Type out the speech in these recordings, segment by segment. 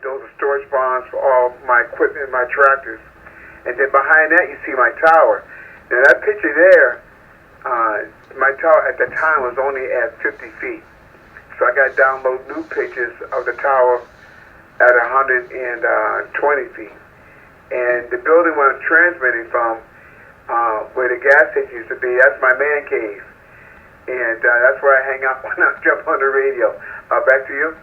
those are storage barns for all my equipment, my tractors. And then behind that, you see my tower. Now that picture there, my tower at the time was only at 50 feet. So I got to download new pictures of the tower at 120 feet. And the building where I'm transmitting from, where the gas station used to be, that's my man cave. And that's where I hang out when I jump on the radio. Back to you.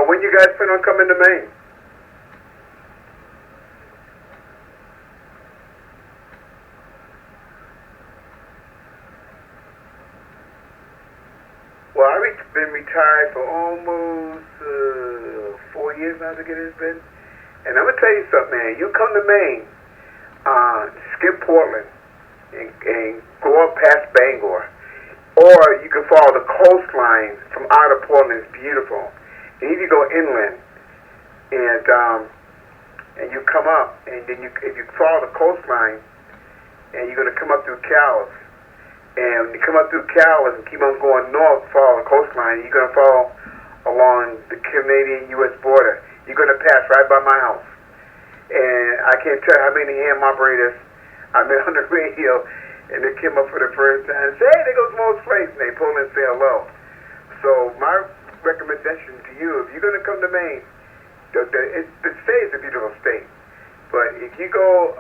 When you guys plan on coming to Maine? Well, I've been retired for almost 4 years now, I think it has been. And I'm going to tell you something, man. You come to Maine, skip Portland, and go up past Bangor. Or you can follow the coastline from out of Portland. It's beautiful. And if you go inland, and you come up, and then if you follow the coastline, and you're going to come up through Cowes, and when you come up through Cowes and keep on going north, follow the coastline, you're going to follow along the Canadian-U.S. border. You're going to pass right by my house. And I can't tell how many ham operators I met on the radio, and they came up for the first time and said, hey, there goes Mo's Place, and they pull in and say hello. So my recommendation to you, if you're going to come to Maine, the state is a beautiful state, but if you go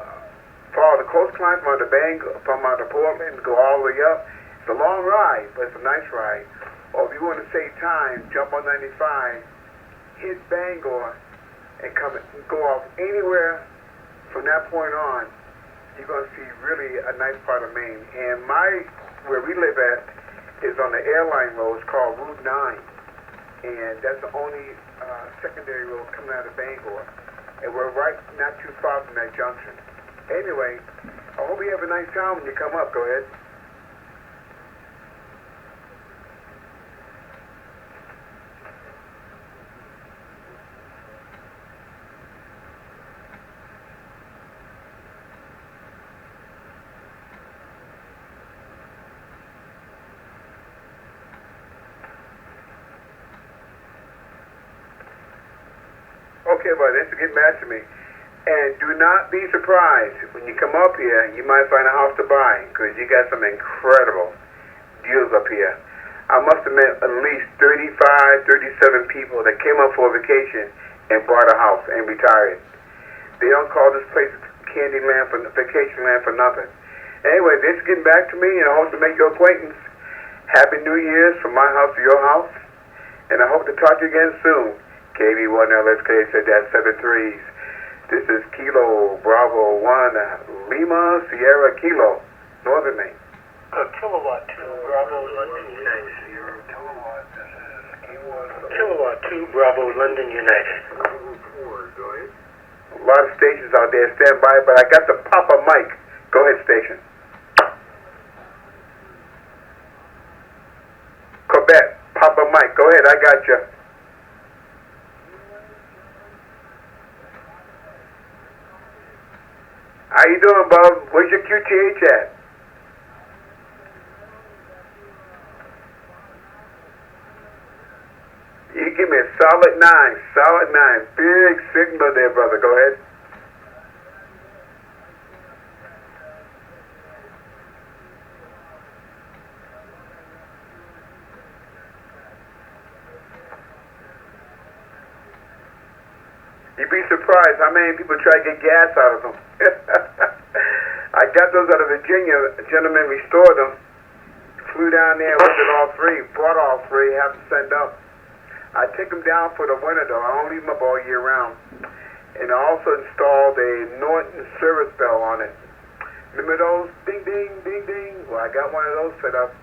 follow the coastline from out of Portland, go all the way up, it's a long ride, but it's a nice ride. Or if you want to save time, jump on 95, hit Bangor, and go off anywhere from that point on. You're going to see really a nice part of Maine. And where we live at is on the airline road. It's called Route 9. And that's the only secondary road coming out of Bangor. And we're right not too far from that junction. Anyway, I hope you have a nice time when you come up. Go ahead. Okay, but thanks for getting back to me. And do not be surprised when you come up here, you might find a house to buy, because you got some incredible deals up here. I must have met at least 35, 37 people that came up for a vacation and bought a house and retired. They don't call this place candy land for vacation land for nothing. Anyway, thanks for getting back to me, and I hope to make your acquaintance. Happy New Year's from my house to your house, and I hope to talk to you again soon. KB1LSK said that 7-3s. This is Kilo Bravo 1 Lima Sierra Kilo, Northern Maine. Kilowatt 2 Bravo London United. Kilowatt 2 Bravo London United. A lot of stations out there, stand by, but I got the Papa mic. Go ahead, station. Quebec, Papa Mike, go ahead, I got you. How you doing, Bob? Where's your QTH at? You give me a solid 9. Big signal there, brother. Go ahead. You'd be surprised how many people try to get gas out of them. I got those out of Virginia. A gentleman restored them. Flew down there, looked at all three, bought all three, have to send up. I take them down for the winter, though. I don't leave them up all year round. And I also installed a Norton service bell on it. Remember those? Ding, ding, ding, ding. Well, I got one of those set up.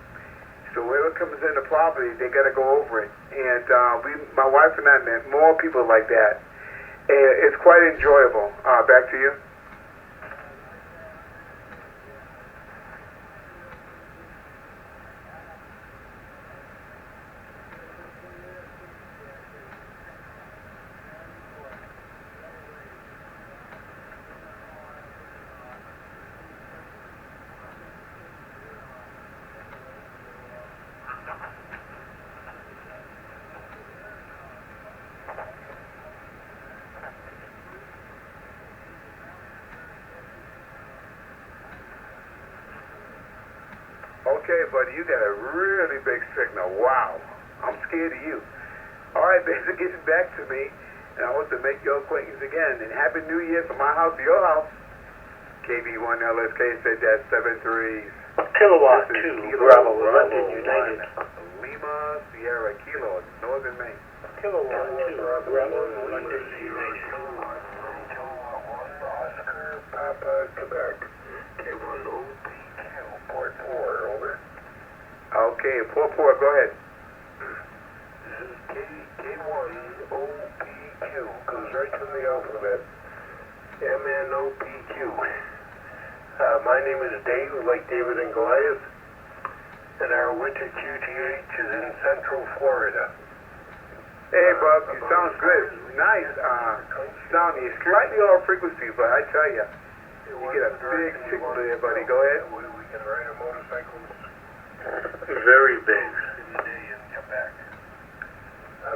So whoever comes in the property, they got to go over it. And my wife and I met more people like that. And it's quite enjoyable. Back to you. Okay, buddy, you got a really big signal. Wow. I'm scared of you. All right, Basic, get back to me, and I want to make your acquaintance again. And Happy New Year from my house to your house. KB1LSK said that 7-3. Kilowatt 2, Bravo, London, United. Lima, Sierra, Kilo, Northern Maine. Kilowatt 2, Bravo, London, United. Kilowatt 1, Oscar, Papa, Quebec. K1OPQ, Port 4, over. Okay, Port, go ahead. This is K1OPQ, goes right to the alphabet. MNOPQ. My name is Dave, like David and Goliath, and our winter QTH is in Central Florida. Hey, Bob, you sound good. Nice. Sounding slightly off frequency, but I tell you, you get a big signal there, buddy. Go ahead. We can ride our motorcycles Very big. and come back.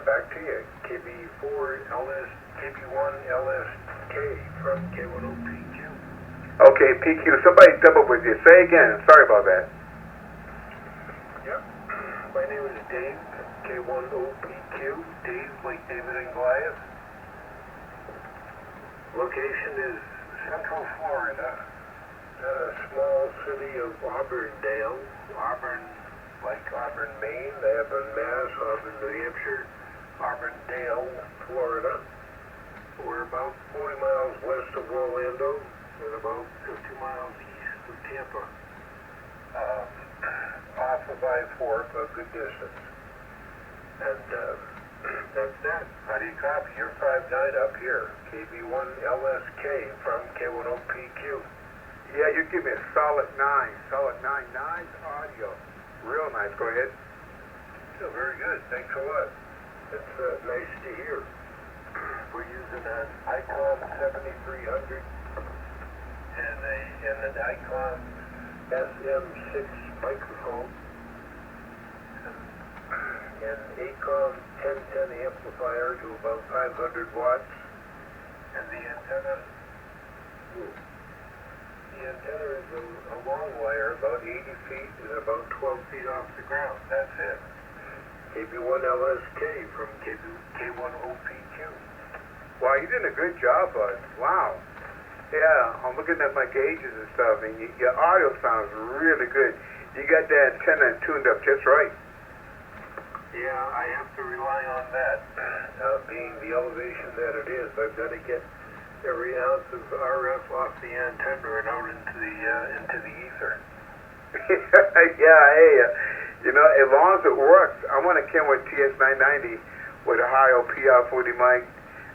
Back to you. KB1LSK from K1OPQ. Okay, PQ, somebody double with you. Say again. Sorry about that. Yep. My name is Dave, K1OPQ. Dave, like David and Goliath. Location is Central Florida. Small city of Auburndale. Auburn, like Auburn, Maine. Auburn, Mass. Auburn, New Hampshire. Auburndale, Florida. We're about 40 miles west of Orlando and about 50 miles east of Tampa. Off of I-4, a good distance. And that's that. How do you copy? You're 5-9 up here. KB1LSK from K1OPQ. Yeah, you give me a solid 9. Solid 9. Nice audio. Real nice. Go ahead. Yeah, very good. Thanks a lot. It's nice to hear. We're using an Icon 7300 and an Icon SM6 microphone and Acom 1010 amplifier to about 500 watts, and the antenna is a long wire, about 80 feet and about 12 feet off the ground. That's it. KB1LSK from K1OPQ. Wow, you did a good job, bud. Wow. Yeah, I'm looking at my gauges and stuff, and your audio sounds really good. You got that antenna tuned up just right. Yeah, I have to rely on that. Being the elevation that it is, I've got to get every ounce of RF off the antenna and out into the ether. Yeah, hey, you know, as long as it works, I want to come with TS990 with a Ohio PR40 mic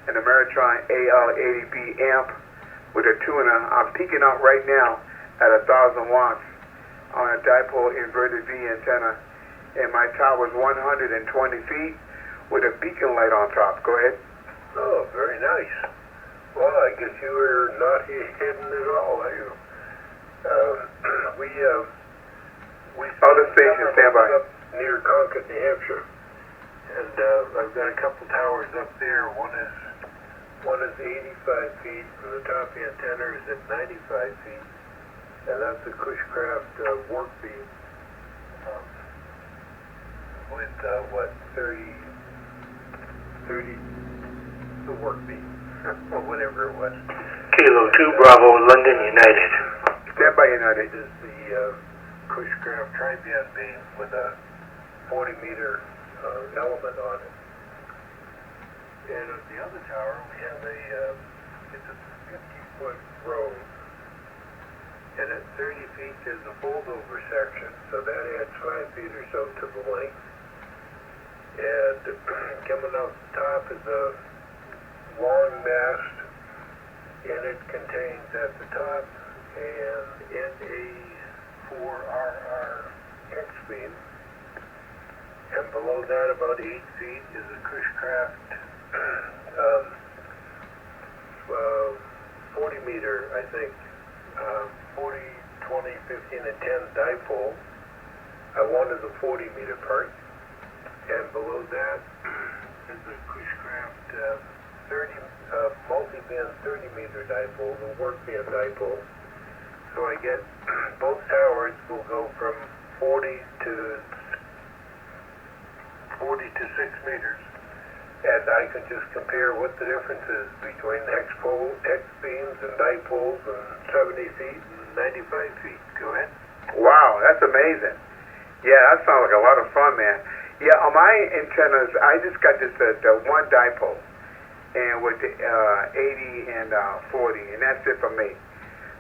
and a Meritron AL80B amp with a tuner. I'm peaking out right now at 1,000 watts on a dipole inverted V antenna, and my tower is 120 feet with a beacon light on top. Go ahead. Oh, very nice. Well, I guess you were not hidden at all, are you? We Other station, stand by. up near Concord, New Hampshire, and I've got a couple towers up there. One is 85 feet, and the top antenna is at 95 feet, and that's a Cushcraft work beam with 30 the work beam, or whatever it was. Kilo 2, Bravo, London, United. Stand by, United. This is the Cushcraft tri-band beam with a 40-meter element on it. And at the other tower, we have it's a 50-foot road. And at 30 feet, there's a fold-over section, so that adds 5 feet or so to the length. And coming out the top is a long mast, and it contains at the top an NA4RR X beam. And below that, about 8 feet, is a Cushcraft 40-meter, I think, 40, 20, 15, and 10 dipole. I wanted the 40-meter part. And below that is a Cushcraft 30, multi-band 30-meter dipole, the work band dipole. So I get both towers will go from 40 to 6 meters, and I can just compare what the difference is between hex beams and dipoles and 70 feet and 95 feet. Go ahead. Wow, that's amazing. Yeah, that sounds like a lot of fun, man. Yeah, on my antennas, I just got this the one dipole, and with the 80 and 40, and that's it for me.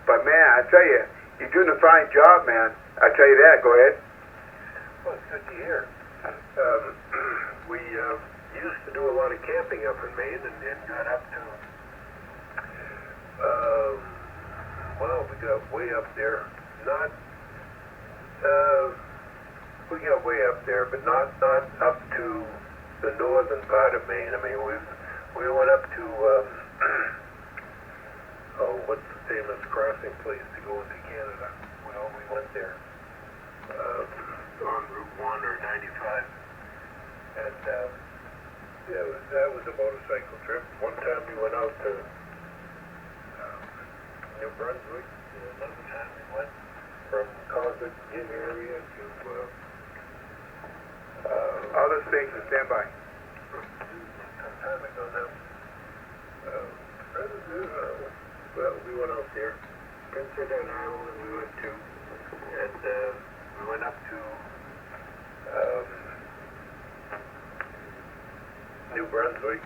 But man, I tell you, you're doing a fine job, man. I tell you that. Go ahead. Well, it's good to hear. We used to do a lot of camping up in Maine, and got up to, well, we got way up there. Not, we got way up there, but not up to the northern part of Maine. I mean, we went up to, oh, what's the famous crossing place to go into Canada? Well, we went there on Route 1 or 95. And yeah, that was a motorcycle trip. One time we went out to New Brunswick. Another time we went from Concord area to Other stations, stand by. some time ago now. Well, we went out there. Prince Edward Island we went to, and we went up to New Brunswick,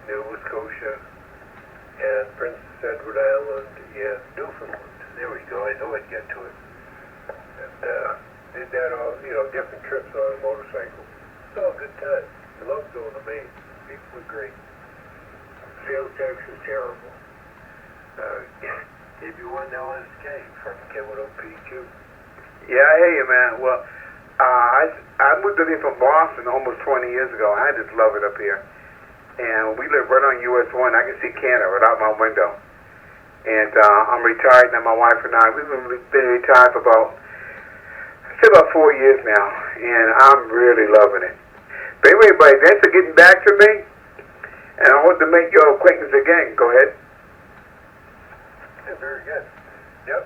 Nova Scotia, and Princess Edward Island and Newfoundland. There we go. I know I'd get to it. And did that all, different trips on a motorcycle. It's all good time. I love going to Maine. People are great. Sales tax is terrible. Gave you one LSK from K1OPQ. Yeah, I hear you, man. Well, I moved up here from Boston almost 20 years ago. I just love it up here. And we live right on US 1. I can see Canada right out my window. And I'm retired now, my wife and I. We've been retired for about 4 years now. And I'm really loving it. But anyway, buddy, thanks for getting back to me. And I hope to make your acquaintance again. Go ahead. Yeah, very good. Yep.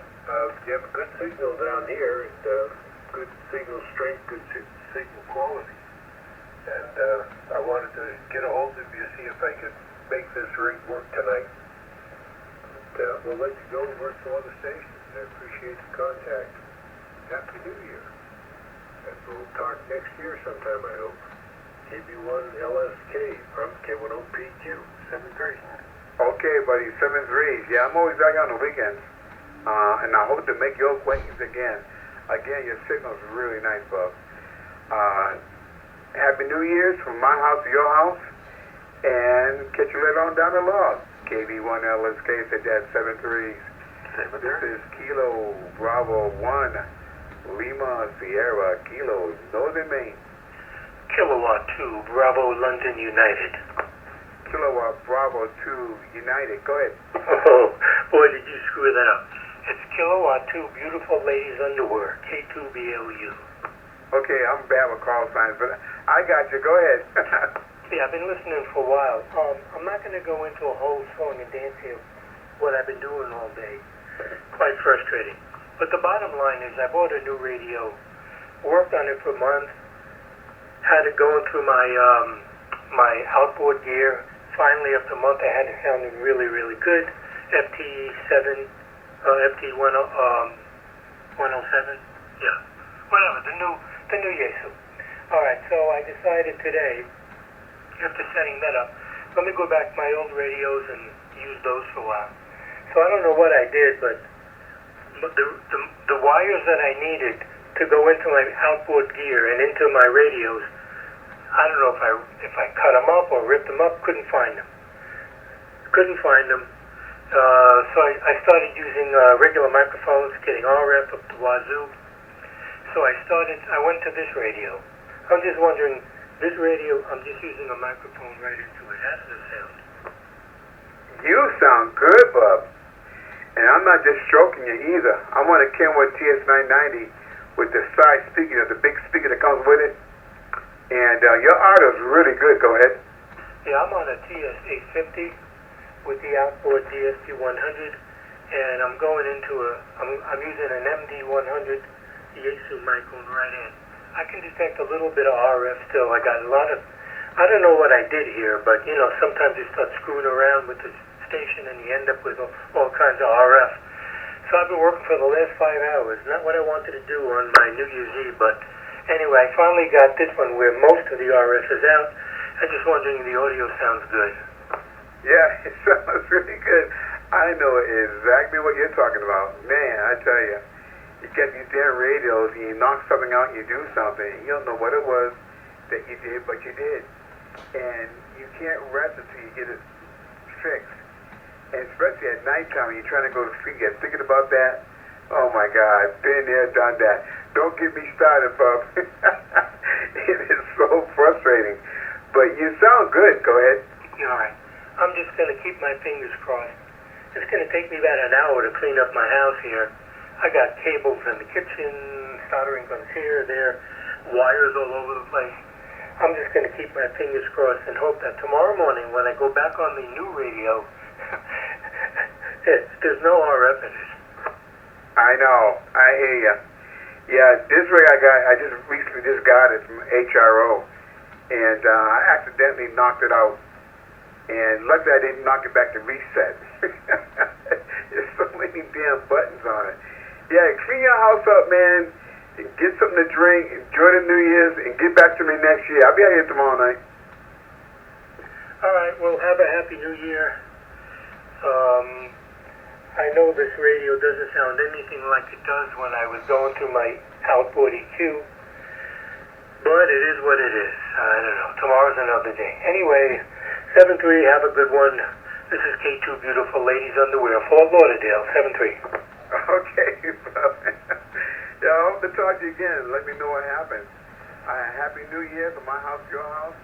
You have a good signal down here, and good signal strength, good signal quality. And I wanted to get a hold of you, see if I could make this rig work tonight. But, we'll let you go and work some other stations. I appreciate the contact. Happy New Year. And we'll talk next year sometime, I hope. KB1 LSK from K1OPQ, 7-3. Okay, buddy, 7-3. Yeah, I'm always out here on the weekends. And I hope to make your acquaintance again. Again, your signal's really nice, bub. Happy New Year's from my house to your house. And catch you later on down the log. KB1 LSK said that 7-3. This is Kilo Bravo 1 Lima Sierra Kilo Northern Maine. Kilowatt 2, Bravo London United. Kilowatt Bravo 2 United. Go ahead. Oh, boy, did you screw that up. It's Kilowatt 2 Beautiful Ladies Underwear, K2BLU. Okay, I'm bad with call signs, but I got you. Go ahead. Yeah, I've been listening for a while. I'm not going to go into a whole song and dance here, what I've been doing all day. Quite frustrating. But the bottom line is I bought a new radio, worked on it for a month, had it going through my my outboard gear. Finally, after a month, I had it sounding really, really good. FT7, FT107, yeah, whatever, the new Yaesu. All right, so I decided today, after setting that up, let me go back to my old radios and use those for a while. So I don't know what I did, but the wires that I needed to go into my outboard gear and into my radios, I don't know if I cut them up or ripped them up, couldn't find them. So I started using regular microphones, getting RF up to wazoo. So I went to this radio. I'm just wondering, this radio, I'm just using a microphone right into it. How does it sound? You sound good, bub. And I'm not just stroking you either. I'm on a Kenwood TS990 with the side speaker, the big speaker that comes with it. And your audio's really good. Go ahead. Yeah, I'm on a TS850 with the outboard DSP 100, and I'm going into I'm using an MD 100 Yaesu mic going right in. I can detect a little bit of RF still. I got a lot of, I don't know what I did here, but you know, sometimes you start screwing around with the station and you end up with all kinds of RF. So I've been working for the last 5 hours. Not what I wanted to do on my New Year's Eve, but anyway, I finally got this one where most of the RF is out. I'm just wondering if the audio sounds good. Yeah, it sounds really good. I know exactly what you're talking about. Man, I tell you, you get these damn radios and you knock something out and you do something. You don't know what it was that you did, but you did. And you can't rest until you get it fixed. And especially at nighttime when you're trying to go to sleep, you're thinking about that. Oh my God, been there, done that. Don't get me started, bub. It is so frustrating. But you sound good. Go ahead. All right. I'm just going to keep my fingers crossed. It's going to take me about an hour to clean up my house here. I got cables in the kitchen, soldering guns here, there, wires all over the place. I'm just going to keep my fingers crossed and hope that tomorrow morning when I go back on the new radio, there's no RF in it. I know. I hear you. Yeah, this rig I just recently just got it from HRO, and I accidentally knocked it out. And luckily I didn't knock it back to reset. There's so many damn buttons on it. Yeah, clean your house up, man. Get something to drink, enjoy the New Year's, and get back to me next year. I'll be out here tomorrow night. All right, well, have a Happy New Year. I know this radio doesn't sound anything like it does when I was going through my outboard EQ, but it is what it is. I don't know. Tomorrow's another day. Anyway, 7-3, have a good one. This is K2 Beautiful Ladies Underwear, Fort Lauderdale, 7-3. Okay, brother. Yeah, I hope to talk to you again. Let me know what happens. Happy New Year from my house, your house,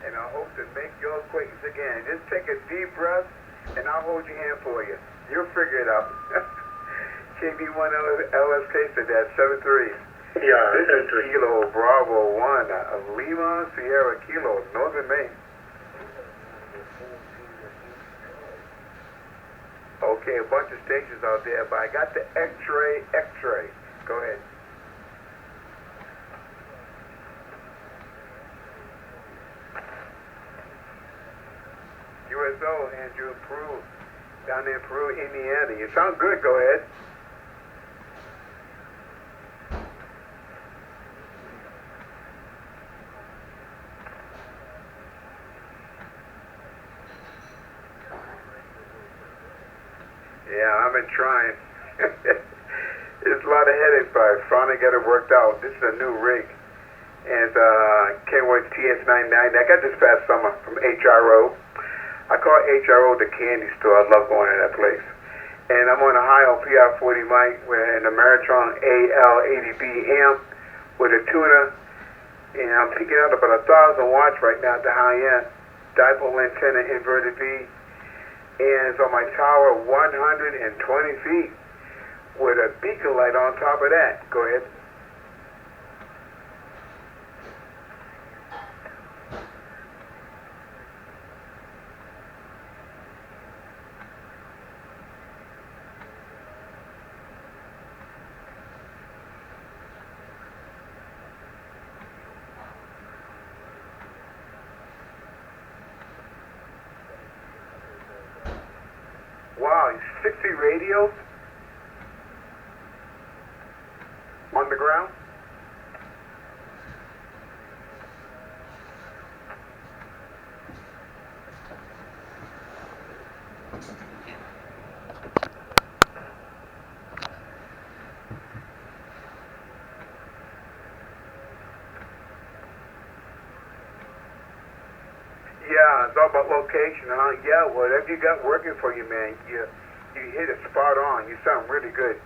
and I hope to make your acquaintance again. Just take a deep breath, and I'll hold your hand for you. You'll figure it out. KB1 LSK said that, 7-3. Yeah, This 7-3. is Kilo Bravo 1, Lima Sierra Kilo, Northern Maine. Okay, a bunch of stations out there, but I got the X-ray. Go ahead. USO, Andrew, Peru. Down there in Peru, Indiana. You sound good, go ahead. Yeah, I've been trying. It's a lot of headaches, but I finally got it worked out. This is a new rig. And Kenworth TS99. I got this past summer from HRO. I call HRO the candy store. I love going to that place. And I'm on a high PR40 mic with an Ameritron AL80B amp with a tuner. And I'm picking out about 1,000 watts right now at the high end. Dipole antenna inverted V. And it's on my tower 120 feet with a beacon light on top of that. Go ahead. Wow, 60 radios on the ground? Yeah, it's all about location, huh? Yeah, whatever you got working for you, man, you hit it spot on. You sound really good.